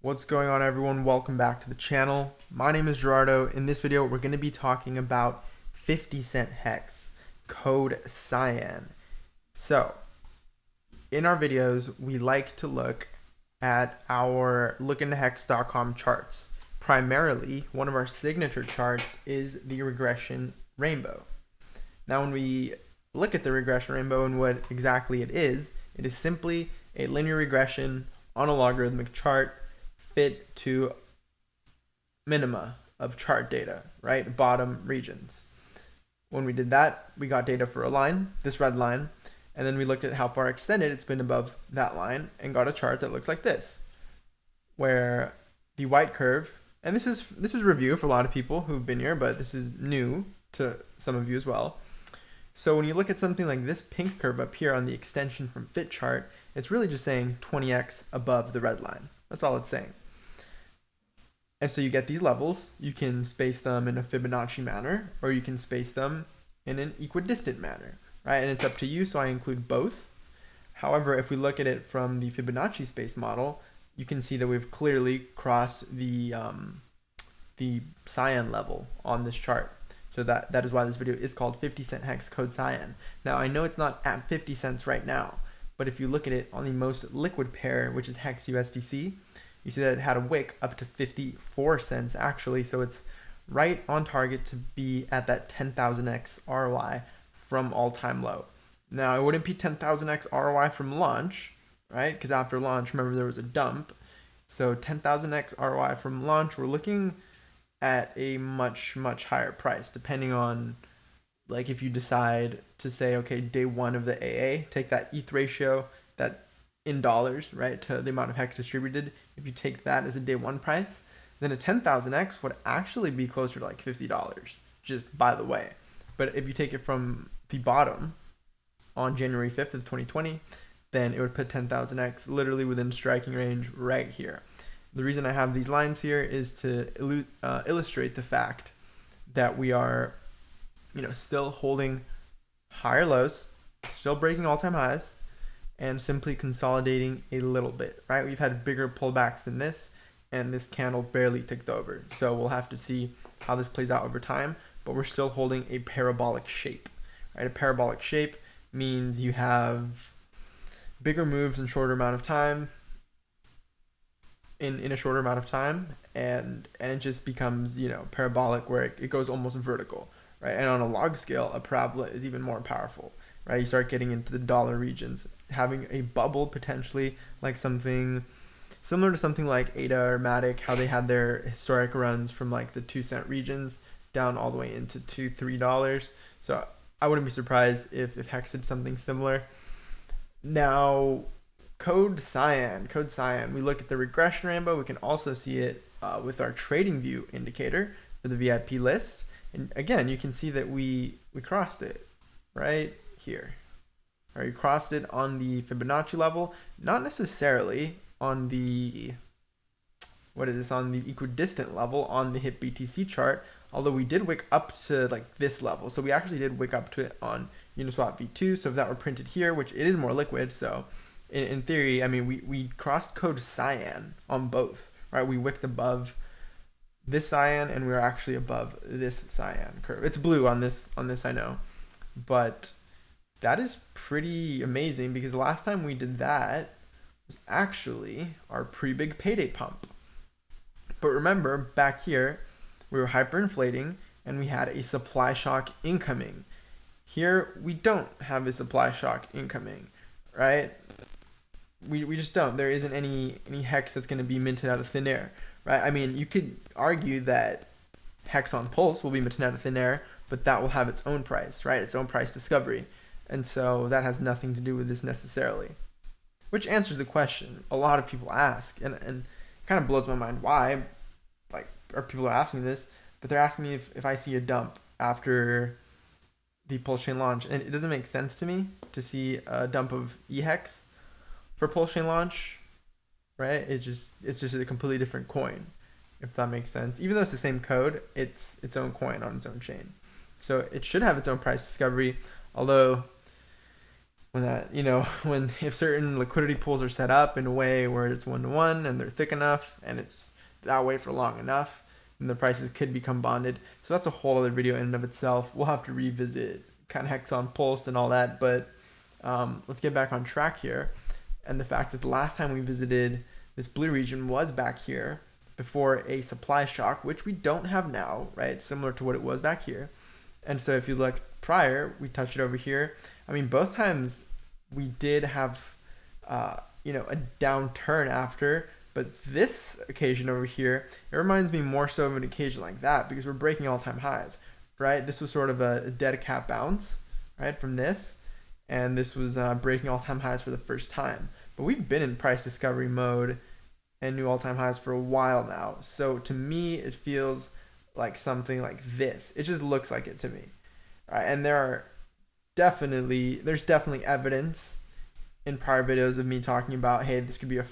What's going on, everyone? Welcome back to the channel. My name is Gerardo. In this video, we're going to be talking about 50-cent hex, code Cyan. So, in our videos, we like to look at our LookIntoHex.com charts. Primarily, one of our signature charts is the regression rainbow. Now, when we look at the regression rainbow and what exactly it is simply a linear regression on a logarithmic chart fit to minima of chart data, right? Bottom regions. When we did that, we got data for a line, this red line, and then we looked at how far extended it's been above that line and got a chart that looks like this, where the white curve, and this is review for a lot of people who've been here, but this is new to some of you as well. So when you look at something like this pink curve up here on the extension from fit chart, it's really just saying 20x above the red line. That's all it's saying. And so you get these levels. You can space them in a Fibonacci manner, or you can space them in an equidistant manner, right? And it's up to you, so I include both. However, if we look at it from the Fibonacci space model, you can see that we've clearly crossed the Cyan level on this chart. So that is why this video is called 50-cent hex code Cyan. Now, I know it's not at 50 cents right now, but if you look at it on the most liquid pair, which is HEX USDC, you see that it had a wick up to 54 cents actually. So it's right on target to be at that 10,000x ROI from all-time low. Now, it wouldn't be 10,000x ROI from launch, right? Because after launch, remember, there was a dump. So 10,000x ROI from launch, we're looking at a much higher price, depending on, like, if you decide to say, okay, day one of the AA, take that ETH ratio, that in dollars, right, to the amount of hex distributed. If you take that as a day one price, then a 10,000x would actually be closer to like $50, just by the way. But if you take it from the bottom on January 5th of 2020, then it would put 10,000x literally within striking range right here. The reason I have these lines here is to illustrate the fact that we are, still holding higher lows, still breaking all-time highs, and simply consolidating a little bit, right? We've had bigger pullbacks than this, and this candle barely ticked over. So we'll have to see how this plays out over time, but we're still holding a parabolic shape, right? A parabolic shape means you have bigger moves in shorter amount of time, in a shorter amount of time, and it just becomes, parabolic, where it goes almost vertical, right? And on a log scale, a parabola is even more powerful, right? You start getting into the dollar regions, having a bubble potentially, like something similar to something like ADA or Matic, how they had their historic runs from like the 2-cent regions down all the way into $2-3. So I wouldn't be surprised if HEX did something similar. Now, code Cyan, we look at the regression rainbow. We can also see it with our trading view indicator for the VIP list. And again, you can see that we crossed it right here. All right, you crossed it on the Fibonacci level, not necessarily on the, on the equidistant level on the HIP BTC chart, although we did wick up to like this level. So we actually did wick up to it on Uniswap V2. So if that were printed here, which it is more liquid, so in theory, I mean, we crossed code Cyan on both, right? We wicked above this Cyan, and we were actually above this Cyan curve. It's blue on this, I know, but that is pretty amazing, because the last time we did that was actually our pre-big payday pump. But remember, back here, we were hyperinflating and we had a supply shock incoming. Here, we don't have a supply shock incoming, right? We just don't. There isn't any HEX that's going to be minted out of thin air, right? I mean, you could argue that HEX on Pulse will be minted out of thin air, but that will have its own price, right? Its own price discovery. And so that has nothing to do with this necessarily, which answers the question a lot of people ask, and it kind of blows my mind why, like, are people asking this, but they're asking me if I see a dump after the Pulse Chain launch, and it doesn't make sense to me to see a dump of EHEX for Pulse Chain launch, right? It's just a completely different coin, if that makes sense. Even though it's the same code, it's its own coin on its own chain. So it should have its own price discovery, although that, when if certain liquidity pools are set up in a way where it's 1-to-1 and they're thick enough and it's that way for long enough, then the prices could become bonded. So that's a whole other video in and of itself. We'll have to revisit kind of HEX on Pulse and all that, but let's get back on track here. And the fact that the last time we visited this blue region was back here before a supply shock, which we don't have now, right? Similar to what it was back here. And so if you look prior, we touched it over here. I mean, both times we did have, a downturn after, but this occasion over here, it reminds me more so of an occasion like that because we're breaking all-time highs, right? This was sort of a dead cat bounce, right, from this, and this was breaking all-time highs for the first time. But we've been in price discovery mode and new all-time highs for a while now. So to me, it feels like something like this. It just looks like it to me, right? And there's definitely evidence in prior videos of me talking about, hey, this could be a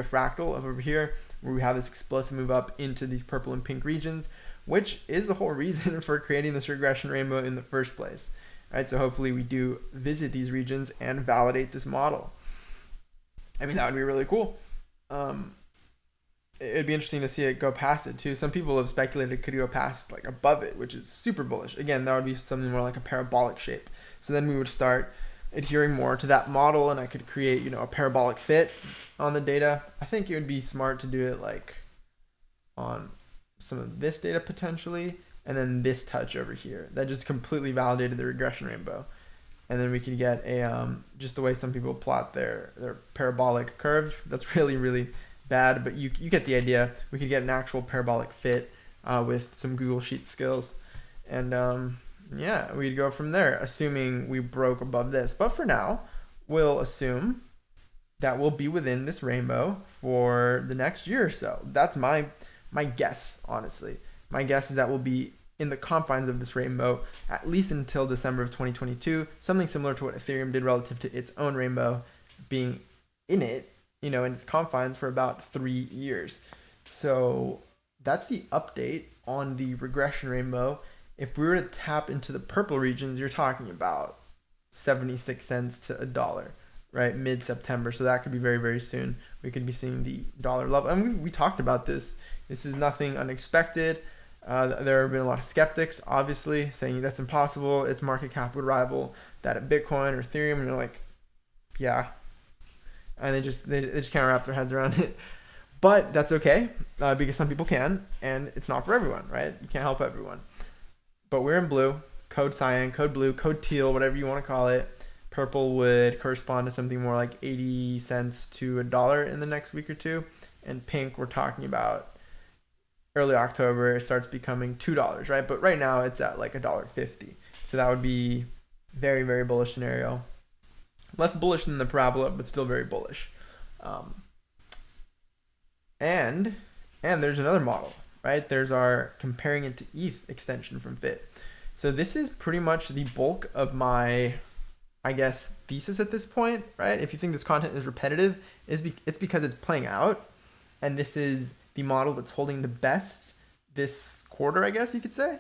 fractal of over here where we have this explosive move up into these purple and pink regions, which is the whole reason for creating this regression rainbow in the first place, right? So hopefully we do visit these regions and validate this model. I mean, that would be really cool. It'd be interesting to see it go past it too. Some people have speculated it could go past like above it, which is super bullish. Again, that would be something more like a parabolic shape. So then we would start adhering more to that model and I could create, a parabolic fit on the data. I think it would be smart to do it like on some of this data potentially, and then this touch over here. That just completely validated the regression rainbow. And then we could get a, just the way some people plot their parabolic curve. That's really, really bad, but you get the idea. We could get an actual parabolic fit with some Google Sheets skills. And yeah, we'd go from there, assuming we broke above this. But for now, we'll assume that we'll be within this rainbow for the next year or so. That's my guess, honestly. My guess is that we'll be in the confines of this rainbow at least until December of 2022, something similar to what Ethereum did relative to its own rainbow, being in it, in its confines for about 3 years. So that's the update on the regression rainbow. If we were to tap into the purple regions, you're talking about 76 cents to $1, right? Mid-September. So that could be very, very soon. We could be seeing the dollar level. And we talked about this. This is nothing unexpected. There have been a lot of skeptics, obviously, saying that's impossible. Its market cap would rival that of Bitcoin or Ethereum. And you're like, yeah. And they just can't wrap their heads around it. But that's okay, because some people can, and it's not for everyone, right? You can't help everyone. But we're in blue, code cyan, code blue, code teal, whatever you want to call it. Purple would correspond to something more like 80 cents to $1 in the next week or two. And pink, we're talking about early October, it starts becoming $2, right? But right now it's at like $1.50. So that would be very, very bullish scenario. Less bullish than the parabola, but still very bullish. And there's another model, right? There's our comparing it to ETH extension from FIT. So this is pretty much the bulk of my, I guess, thesis at this point, right? If you think this content is repetitive, it's because it's playing out. And this is the model that's holding the best this quarter, I guess you could say.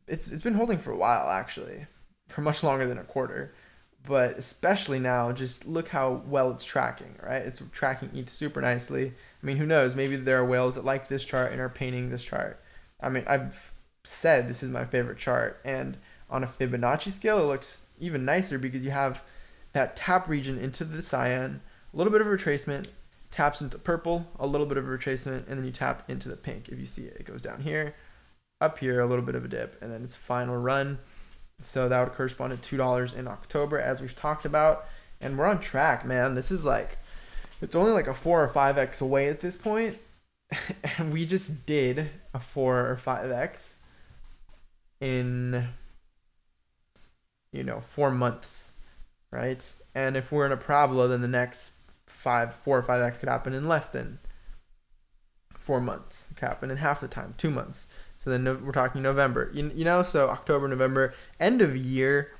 It's been holding for a while, actually, for much longer than a quarter. But especially now, just look how well it's tracking, right? It's tracking ETH super nicely. I mean, who knows? Maybe there are whales that like this chart and are painting this chart. I mean, I've said this is my favorite chart. And on a Fibonacci scale, it looks even nicer because you have that tap region into the cyan, a little bit of retracement, taps into purple, a little bit of retracement, and then you tap into the pink. If you see it, it goes down here, up here, a little bit of a dip, and then its final run. So that would correspond to $2 in October, as we've talked about. And we're on track, man. This is like, it's only like a 4 or 5x away at this point. And we just did a 4 or 5x in, 4 months, right? And if we're in a parabola, then the next 4 or 5x could happen in less than 4 months. It could happen in half the time, 2 months. So then we're talking November, so October, November, end of year,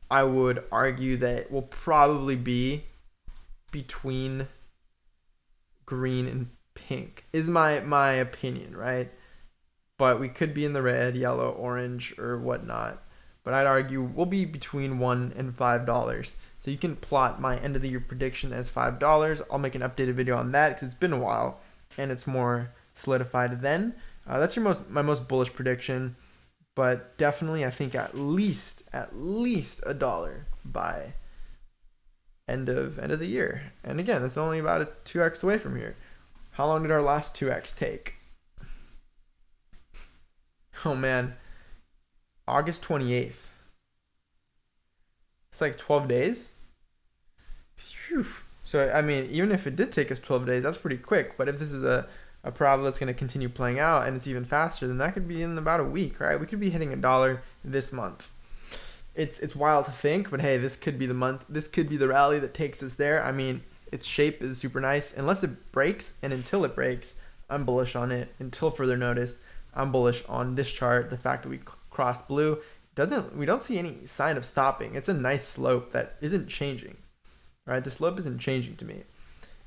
I would argue that will probably be between green and pink is my opinion, right? But we could be in the red, yellow, orange, or whatnot. but I'd argue we'll be between $1 and $5. So you can plot my end of the year prediction as $5. I'll make an updated video on that because it's been a while and it's more solidified then. That's my most bullish prediction, but definitely I think at least $1 by end of the year. And again, it's only about a 2x away from here. How long did our last 2x take? Oh man, August 28th. It's like 12 days. Whew. So I mean, even if it did take us 12 days, that's pretty quick. But if this is a problem that's going to continue playing out and it's even faster, then that could be in about a week, right? We could be hitting $1 this month. It's wild to think, but hey, this could be the month. This could be the rally that takes us there. I mean, its shape is super nice. Unless it breaks, and until it breaks, I'm bullish on it. Until further notice, I'm bullish on this chart. The fact that we crossed blue we don't see any sign of stopping. It's a nice slope that isn't changing, right? The slope isn't changing to me.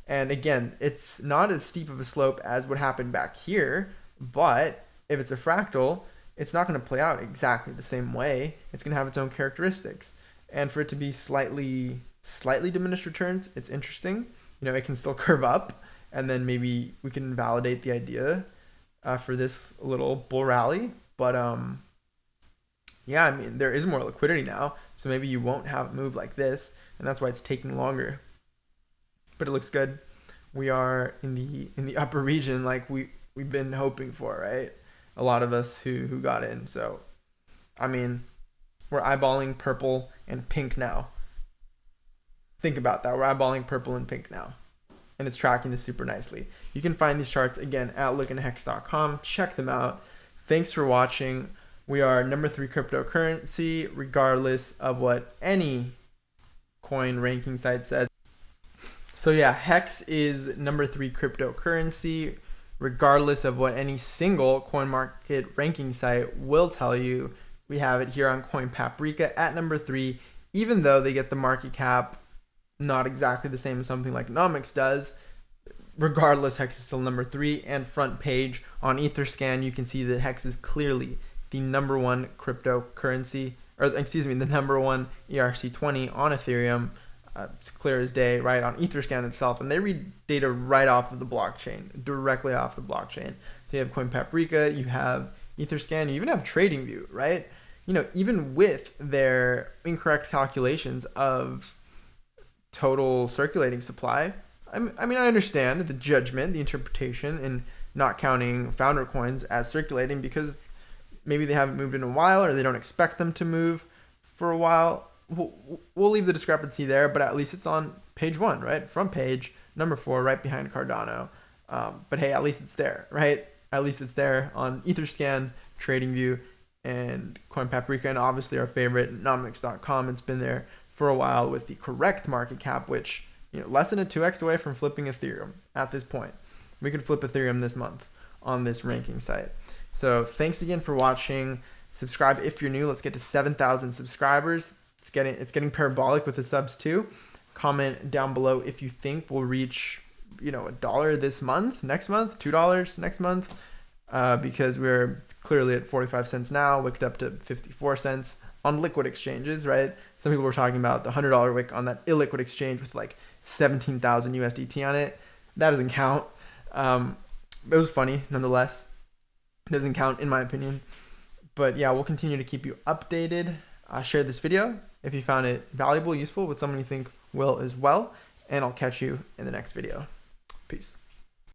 And again, it's not as steep of a slope as what happened back here, but if it's a fractal, it's not going to play out exactly the same way. It's going to have its own characteristics. And for it to be slightly diminished returns, it's interesting. You know, it can still curve up, and then maybe we can validate the idea for this little bull rally. But yeah, I mean, there is more liquidity now, so maybe you won't have a move like this, and that's why it's taking longer. But it looks good. We are in the upper region like we've been hoping for, right? A lot of us who got in. So, I mean, we're eyeballing purple and pink now. Think about that. We're eyeballing purple and pink now. And it's tracking this super nicely. You can find these charts, again, at LookIntoHex.com. Check them out. Thanks for watching. We are number 3 cryptocurrency, regardless of what any coin ranking site says. So yeah, HEX is number 3 cryptocurrency, regardless of what any single coin market ranking site will tell you. We have it here on Coin Paprika at number 3, even though they get the market cap not exactly the same as something like Nomics does. Regardless, HEX is still number 3, and front page on Etherscan, you can see that HEX is clearly the number 1 cryptocurrency, or excuse me, the number 1 ERC20 on Ethereum. It's clear as day, right, on Etherscan itself, and they read data right off of the blockchain, directly off the blockchain. So you have Coin Paprika, you have Etherscan, you even have TradingView, right? You know, even with their incorrect calculations of total circulating supply, I mean, I understand the judgment, the interpretation, in not counting founder coins as circulating because maybe they haven't moved in a while or they don't expect them to move for a while. We'll leave the discrepancy there, but at least it's on page 1, right? Front page, number 4, right behind Cardano. But hey, at least it's there, right? At least it's there on Etherscan, TradingView, and Coin Paprika, and obviously our favorite, Nomics.com. It's been there for a while with the correct market cap, which, you know, less than a 2x away from flipping Ethereum at this point. We could flip Ethereum this month on this ranking site. So thanks again for watching. Subscribe if you're new. Let's get to 7,000 subscribers. It's getting parabolic with the subs too. Comment down below if you think we'll reach, you know, $1 this month, next month, $2 next month, because we're clearly at 45 cents now, wicked up to 54 cents on liquid exchanges, right? Some people were talking about the $100 wick on that illiquid exchange with like 17,000 USDT on it. That doesn't count. It was funny nonetheless. It doesn't count in my opinion. But yeah, we'll continue to keep you updated. Share this video if you found it valuable, useful, with someone you think will as well. And I'll catch you in the next video. Peace.